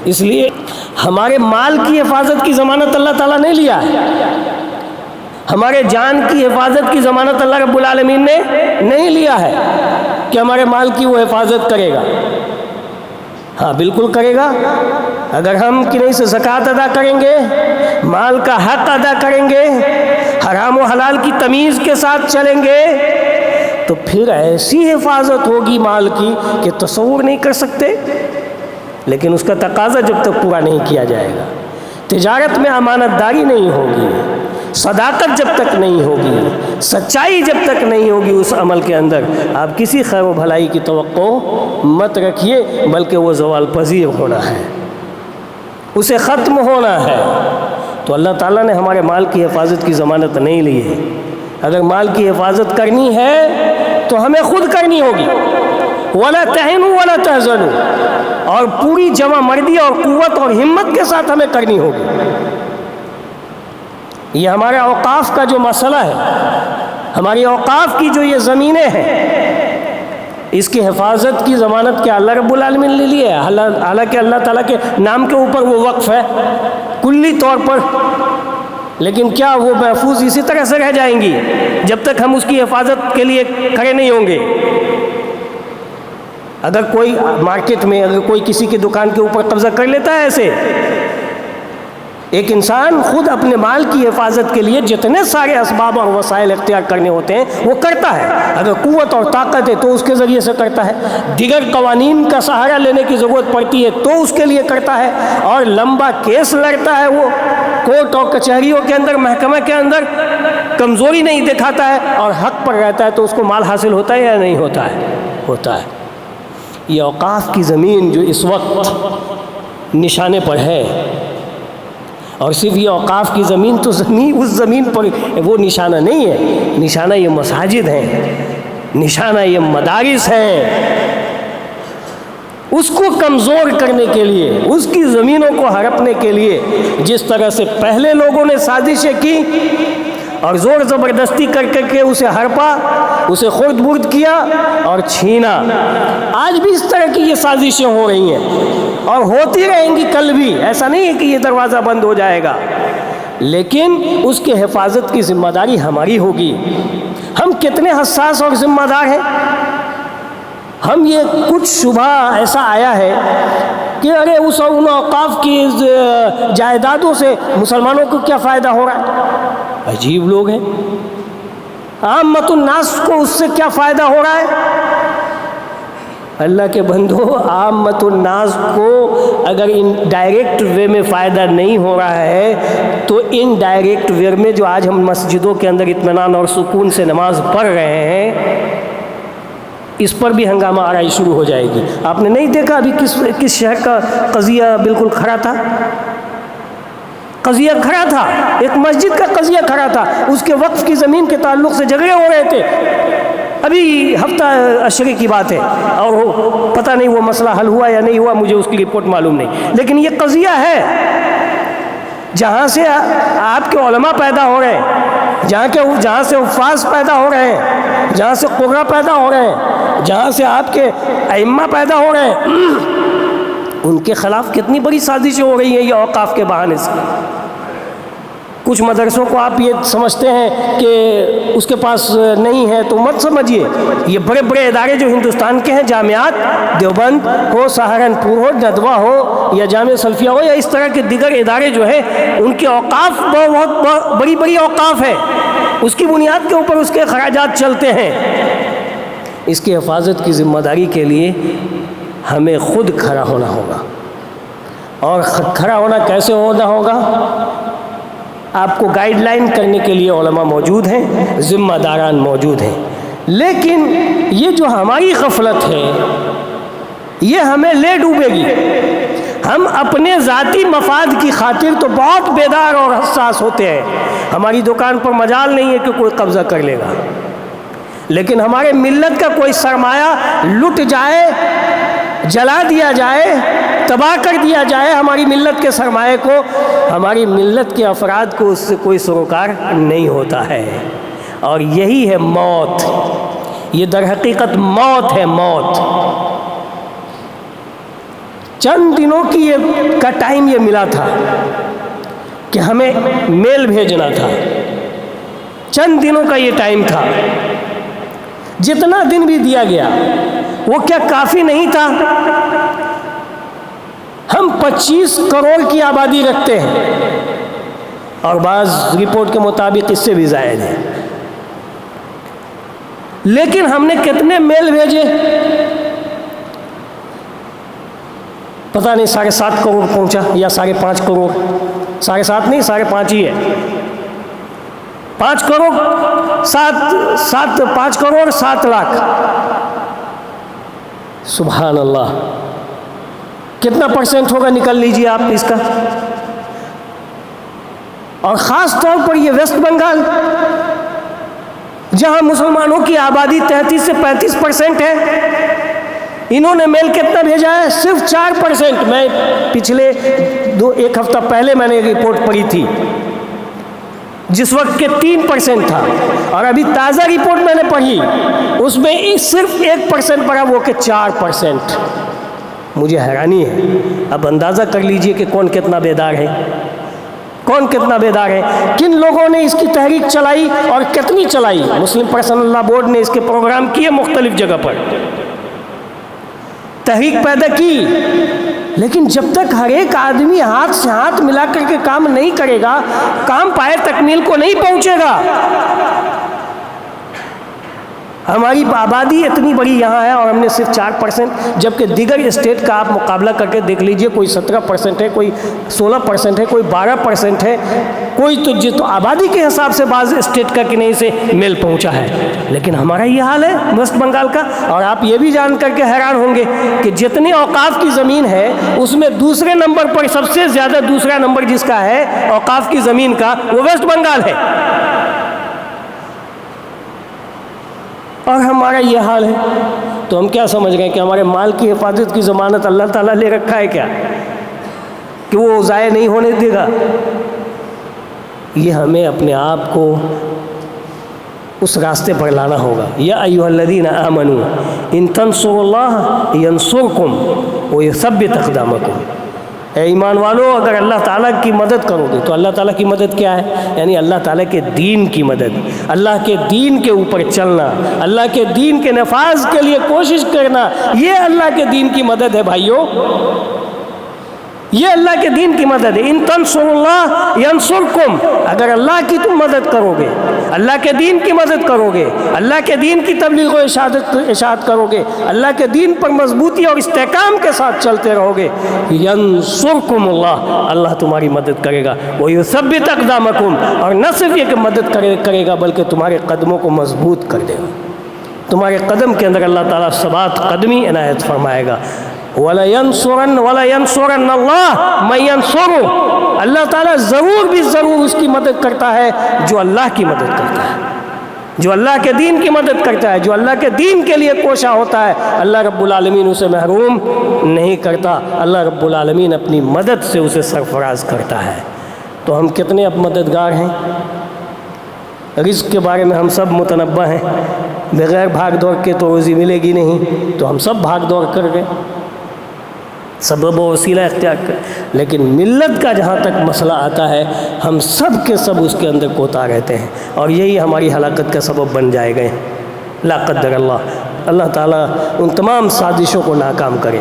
اس لیے ہمارے مال کی حفاظت کی ضمانت اللہ تعالیٰ نے لیا ہے، ہمارے جان کی حفاظت کی ضمانت اللہ رب العالمین نے نہیں لیا ہے کہ ہمارے مال کی وہ حفاظت کرے گا۔ ہاں بالکل کرے گا، اگر ہم کنہیں سے زکوٰۃ ادا کریں گے، مال کا حق ادا کریں گے، حرام و حلال کی تمیز کے ساتھ چلیں گے، تو پھر ایسی حفاظت ہوگی مال کی کہ تصور نہیں کر سکتے۔ لیکن اس کا تقاضا جب تک پورا نہیں کیا جائے گا، تجارت میں امانت داری نہیں ہوگی، صداقت جب تک نہیں ہوگی، سچائی جب تک نہیں ہوگی اس عمل کے اندر، آپ کسی خیر و بھلائی کی توقع مت رکھیے، بلکہ وہ زوال پذیر ہونا ہے، اسے ختم ہونا ہے۔ تو اللہ تعالیٰ نے ہمارے مال کی حفاظت کی ضمانت نہیں لی ہے۔ اگر مال کی حفاظت کرنی ہے تو ہمیں خود کرنی ہوگی، وَلَا تَهِنُوا وَلَا تَحْزَنُوا، اور پوری جمع مردی اور قوت اور ہمت کے ساتھ ہمیں کرنی ہوگی۔ یہ ہمارے اوقاف کا جو مسئلہ ہے، ہماری اوقاف کی جو یہ زمینیں ہیں، اس کی حفاظت کی ضمانت کیا اللہ رب العالمین نے لی ہے؟ حالانکہ اللہ تعالیٰ کے نام کے اوپر وہ وقف ہے کلی طور پر، لیکن کیا وہ محفوظ اسی طرح سے رہ جائیں گی جب تک ہم اس کی حفاظت کے لیے کھڑے نہیں ہوں گے؟ اگر کوئی مارکیٹ میں اگر کوئی کسی کی دکان کے اوپر قبضہ کر لیتا ہے، ایسے ایک انسان خود اپنے مال کی حفاظت کے لیے جتنے سارے اسباب اور وسائل اختیار کرنے ہوتے ہیں وہ کرتا ہے، اگر قوت اور طاقت ہے تو اس کے ذریعے سے کرتا ہے، دیگر قوانین کا سہارا لینے کی ضرورت پڑتی ہے تو اس کے لیے کرتا ہے، اور لمبا کیس لڑتا ہے، وہ کورٹ اور کچہریوں کے اندر، محکمہ کے اندر کمزوری نہیں دکھاتا ہے اور حق پر رہتا ہے، تو اس کو مال حاصل ہوتا ہے یا نہیں ہوتا ہے؟ ہوتا ہے۔ یہ اوقاف کی زمین جو اس وقت نشانے پر ہے، اور صرف یہ اوقاف کی زمین تو اس زمین پر وہ نشانہ نہیں ہے، نشانہ یہ مساجد ہیں، نشانہ یہ مدارس ہیں۔ اس کو کمزور کرنے کے لیے، اس کی زمینوں کو ہڑپنے کے لیے جس طرح سے پہلے لوگوں نے سازشیں کی اور زور زبردستی کر کے اسے ہڑپا، اسے خرد برد کیا اور چھینا، آج بھی اس طرح کی یہ سازشیں ہو رہی ہیں اور ہوتی رہیں گی کل بھی۔ ایسا نہیں ہے کہ یہ دروازہ بند ہو جائے گا، لیکن اس کی حفاظت کی ذمہ داری ہماری ہوگی۔ ہم کتنے حساس اور ذمہ دار ہیں۔ ہم یہ کچھ شبہ ایسا آیا ہے کہ ارے ان اوقاف کی جائیدادوں سے مسلمانوں کو کیا فائدہ ہو رہا ہے؟ عجیب لوگ ہیں، عامت الناس کو اس سے کیا فائدہ ہو رہا ہے؟ اللہ کے بندو، عامت الناس کو اگر ان ڈائریکٹ وے میں فائدہ نہیں ہو رہا ہے تو ان ڈائریکٹ وے میں جو آج ہم مسجدوں کے اندر اطمینان اور سکون سے نماز پڑھ رہے ہیں، اس پر بھی ہنگامہ آرائی شروع ہو جائے گی۔ آپ نے نہیں دیکھا ابھی کس شہر کا قضیہ بالکل کھڑا تھا؟ قضیہ کھڑا تھا، ایک مسجد کا قضیہ کھڑا تھا، اس کے وقف کی زمین کے تعلق سے جھگڑے ہو رہے تھے، ابھی ہفتہ اشرے کی بات ہے، اور پتہ نہیں وہ مسئلہ حل ہوا یا نہیں ہوا، مجھے اس کی رپورٹ معلوم نہیں، لیکن یہ قضیہ ہے جہاں سے آپ کے علماء پیدا ہو رہے ہیں، جہاں سے حفاظ پیدا ہو رہے ہیں، جہاں سے قرہ پیدا ہو رہے ہیں، جہاں سے آپ کے ائمہ پیدا ہو رہے ہیں، ان کے خلاف کتنی بڑی سازشیں ہو رہی ہیں یہ اوقاف کے بہانے سے۔ کچھ مدرسوں کو آپ یہ سمجھتے ہیں کہ اس کے پاس نہیں ہے تو مت سمجھیے، یہ بڑے بڑے ادارے جو ہندوستان کے ہیں، جامعات، دیوبند ہو، سہارنپور ہو، ندوہ ہو یا جامعہ سلفیہ ہو یا اس طرح کے دیگر ادارے جو ہیں، ان کے اوقاف بہت بڑی بڑی اوقاف ہے، اس کی بنیاد کے اوپر اس کے اخراجات چلتے ہیں۔ اس کی حفاظت کی ذمہ داری کے لیے ہمیں خود کھڑا ہونا ہوگا، اور کھڑا ہونا کیسے ہونا ہوگا؟ آپ کو گائیڈ لائن کرنے کے لیے علماء موجود ہیں، ذمہ داران موجود ہیں، لیکن یہ جو ہماری غفلت ہے یہ ہمیں لے ڈوبے گی۔ ہم اپنے ذاتی مفاد کی خاطر تو بہت بیدار اور حساس ہوتے ہیں، ہماری دکان پر مجال نہیں ہے کہ کوئی قبضہ کر لے گا، لیکن ہمارے ملت کا کوئی سرمایہ لٹ جائے، جلا دیا جائے، تباہ کر دیا جائے ہماری ملت کے سرمایہ کو، ہماری ملت کے افراد کو اس سے کوئی سروکار نہیں ہوتا ہے، اور یہی ہے موت۔ یہ در حقیقت موت ہے، موت۔ چند دنوں کا ٹائم یہ ملا تھا کہ ہمیں میل بھیجنا تھا، چند دنوں کا یہ ٹائم تھا۔ جتنا دن بھی دیا گیا وہ کیا کافی نہیں تھا؟ ہم 25 کروڑ کی آبادی رکھتے ہیں اور بعض رپورٹ کے مطابق اس سے بھی زائد ہے، لیکن ہم نے کتنے میل بھیجے؟ پتہ نہیں 7.5 کروڑ پہنچا یا 5.5 کروڑ، 7.5 نہیں 5.5 ہی ہے، 5 کروڑ 5 کروڑ 7 لاکھ۔ سبحان اللہ، کتنا پرسنٹ ہوگا نکل لیجئے آپ اس کا۔ اور خاص طور پر یہ ویسٹ بنگال جہاں مسلمانوں کی آبادی 33 سے 35% ہے، انہوں نے میل کتنا بھیجا ہے؟ صرف 4%۔ میں پچھلے ایک ہفتہ پہلے میں نے رپورٹ پڑھی تھی جس وقت کے 3% تھا، اور ابھی تازہ رپورٹ میں نے پڑھی اس میں صرف 1% پڑا، وہ کہ 4%۔ مجھے حیرانی ہے۔ اب اندازہ کر لیجئے کہ کون کتنا بیدار ہے، کون کتنا بیدار ہے، کن لوگوں نے اس کی تحریک چلائی اور کتنی چلائی۔ مسلم پرسنل لا بورڈ نے اس کے پروگرام کیے مختلف جگہ پر، تحریک پیدا کی، لیکن جب تک ہر ایک آدمی ہاتھ سے ہاتھ ملا کر کے کام نہیں کرے گا، کام پائے تکمیل کو نہیں پہنچے گا۔ ہماری آبادی اتنی بڑی یہاں ہے اور ہم نے صرف 4%، جبکہ دیگر اسٹیٹ کا آپ مقابلہ کر کے دیکھ لیجئے، کوئی 17% ہے، کوئی 16% ہے، کوئی 12% ہے، کوئی تو آبادی کے حساب سے بعض اسٹیٹ کا کہ نہیں سے میل پہنچا ہے، لیکن ہمارا یہ حال ہے ویسٹ بنگال کا۔ اور آپ یہ بھی جان کر کے حیران ہوں گے کہ جتنی اوقاف کی زمین ہے اس میں دوسرے نمبر پر، سب سے زیادہ دوسرا نمبر جس کا ہے اوقاف کی زمین کا، وہ ویسٹ بنگال ہے، اور ہمارا یہ حال ہے۔ تو ہم کیا سمجھ گئے کہ ہمارے مال کی حفاظت کی ضمانت اللہ تعالیٰ لے رکھا ہے کیا، کہ وہ ضائع نہیں ہونے دے گا؟ یہ ہمیں اپنے آپ کو اس راستے پر لانا ہوگا۔ یا ایھا الذین آمنوا ان تنصروا اللہ ینصرکم ویثبت اقدامکم۔ اے ایمان والو، اگر اللہ تعالیٰ کی مدد کرو گے تو اللہ تعالیٰ کی مدد کیا ہے؟ یعنی اللہ تعالیٰ کے دین کی مدد، اللہ کے دین کے اوپر چلنا، اللہ کے دین کے نفاذ کے لیے کوشش کرنا، یہ اللہ کے دین کی مدد ہے بھائیو، یہ اللہ کے دین کی مدد ہے۔ ان تنصروا اللہ ینصرکم، اگر اللہ کی تم مدد کرو گے، اللہ کے دین کی مدد کرو گے، اللہ کے دین کی تبلیغ و اشاعت کرو گے، اللہ کے دین پر مضبوطی اور استحکام کے ساتھ چلتے رہو گے، ینصرکم اللہ، اللہ تمہاری مدد کرے گا، ویثبت اقدامکم، اور نہ صرف یہ کہ مدد کرے گا بلکہ تمہارے قدموں کو مضبوط کر دے گا، تمہارے قدم کے اندر اللہ تعالیٰ ثبات قدمی عنایت فرمائے گا۔ وَلَيَنْصُرَنَّ اللَّهُ مَن يَنْصُرُهُ، اللہ تعالیٰ ضرور بھی ضرور اس کی مدد کرتا ہے جو اللہ کی مدد کرتا ہے، جو اللہ کے دین کی مدد کرتا ہے، جو اللہ کے دین کے لیے کوشاں ہوتا ہے، اللہ رب العالمین اسے محروم نہیں کرتا، اللہ رب العالمین اپنی مدد سے اسے سرفراز کرتا ہے۔ تو ہم کتنے اب مددگار ہیں؟ رزق کے بارے میں ہم سب متنبہ ہیں، بغیر بھاگ دوڑ کے تو روزی ملے گی نہیں، تو ہم سب بھاگ دوڑ کر گئے، سبب و وسیلہ اختیار کر، لیکن ملت کا جہاں تک مسئلہ آتا ہے ہم سب کے سب اس کے اندر کوتا رہتے ہیں، اور یہی ہماری ہلاکت کا سبب بن جائے گئے۔ لا قدر اللہ، اللہ تعالیٰ ان تمام سازشوں کو ناکام کرے۔